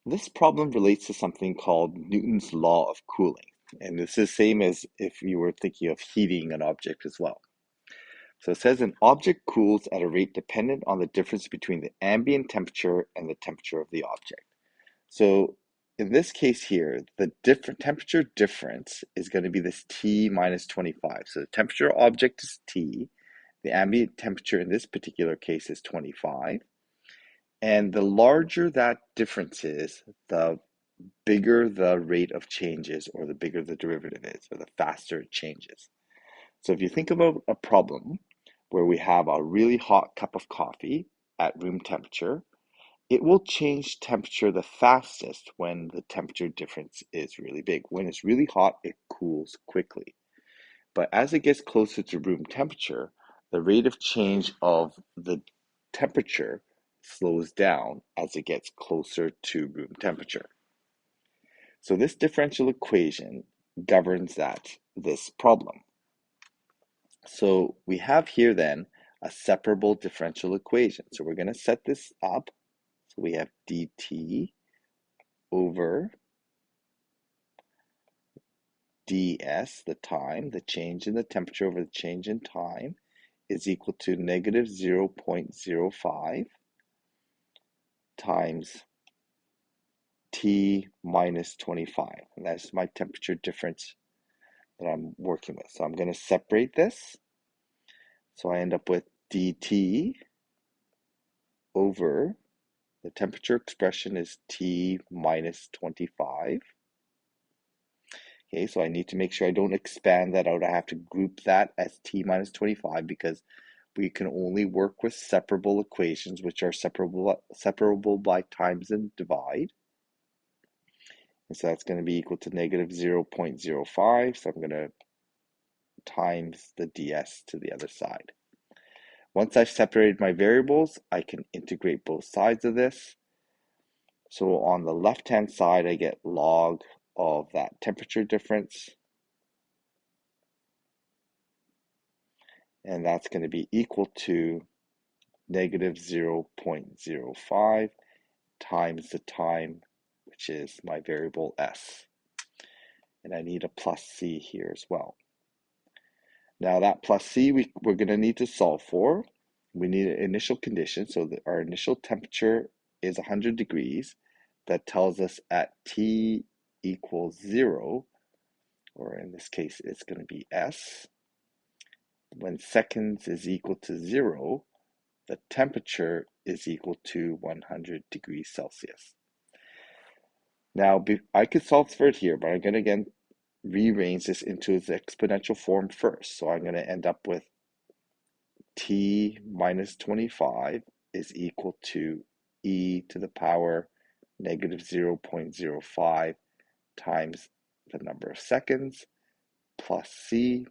This problem relates to something called Newton's law of cooling. And this is the same as if you were thinking of heating an object as well. So it says an object cools at a rate dependent on the difference between the ambient temperature and the temperature of the object. So in this case here, the temperature difference is going to be this T minus 25. So the temperature object is T. The ambient temperature in this particular case is 25. And the larger that difference is, the bigger the rate of change is, or the bigger the derivative is, or the faster it changes. So if you think about a problem where we have a really hot cup of coffee at room temperature, it will change temperature the fastest when the temperature difference is really big. When it's really hot, it cools quickly. But as it gets closer to room temperature, the rate of change of the temperature slows down as it gets closer to room temperature. So this differential equation governs this problem. So we have here then a separable differential equation. So we're going to set this up. So we have dt over ds, the time, the change in the temperature over the change in time, is equal to negative 0.05 times T minus 25. And that's my temperature difference that I'm working with. So I'm going to separate this. So I end up with dt over the temperature expression is T minus 25. Okay, so I need to make sure I don't expand that out. I have to group that as T minus 25 because we can only work with separable equations, which are separable by times and divide. And so that's going to be equal to negative 0.05. So I'm going to times the ds to the other side. Once I've separated my variables, I can integrate both sides of this. So on the left-hand side, I get log of that temperature difference. And that's going to be equal to negative 0.05 times the time, which is my variable s. And I need a plus c here as well. Now that plus c we're going to need to solve for. We need an initial condition. So that our initial temperature is 100 degrees. That tells us at t equals 0, or in this case, it's going to be s. When seconds is equal to 0, the temperature is equal to 100 degrees Celsius. Now, I could solve for it here, but I'm going to again rearrange this into its exponential form first. So I'm going to end up with t minus 25 is equal to e to the power negative 0.05 times the number of seconds plus c.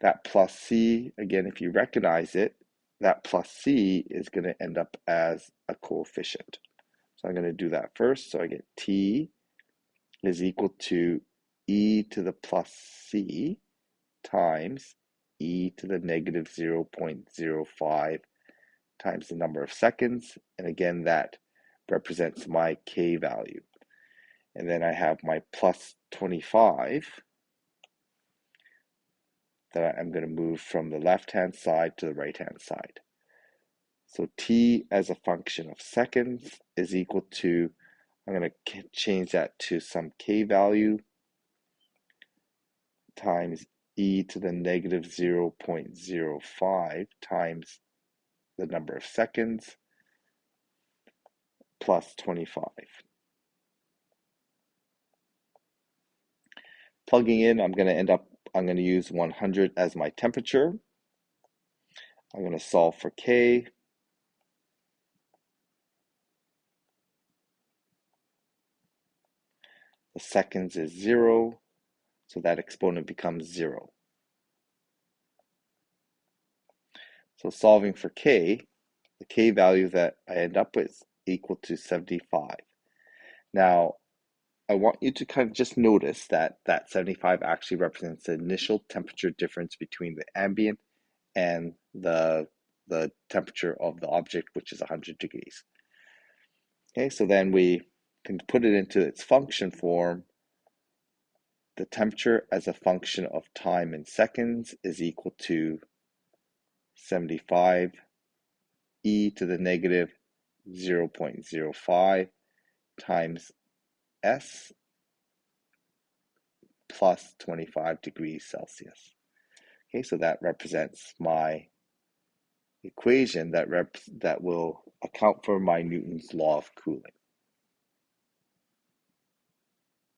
That plus c, again, if you recognize it, that plus c is going to end up as a coefficient. So I'm going to do that first. So I get t is equal to e to the plus c times e to the negative 0.05 times the number of seconds. And again, that represents my k value. And then I have my plus 25 that I'm going to move from the left-hand side to the right-hand side. So t as a function of seconds is equal to, I'm going to change that to some k value times e to the negative 0.05 times the number of seconds plus 25. Plugging in, I'm going to use 100 as my temperature. I'm going to solve for k. The seconds is 0, so that exponent becomes 0. So solving for k, the k value that I end up with is equal to 75. Now, I want you to kind of just notice that 75 actually represents the initial temperature difference between the ambient and the temperature of the object, which is 100 degrees. Okay, so then we can put it into its function form, the temperature as a function of time in seconds is equal to 75 e to the negative 0.05 times S plus 25 degrees Celsius. Okay, so that represents my equation that will account for my Newton's law of cooling.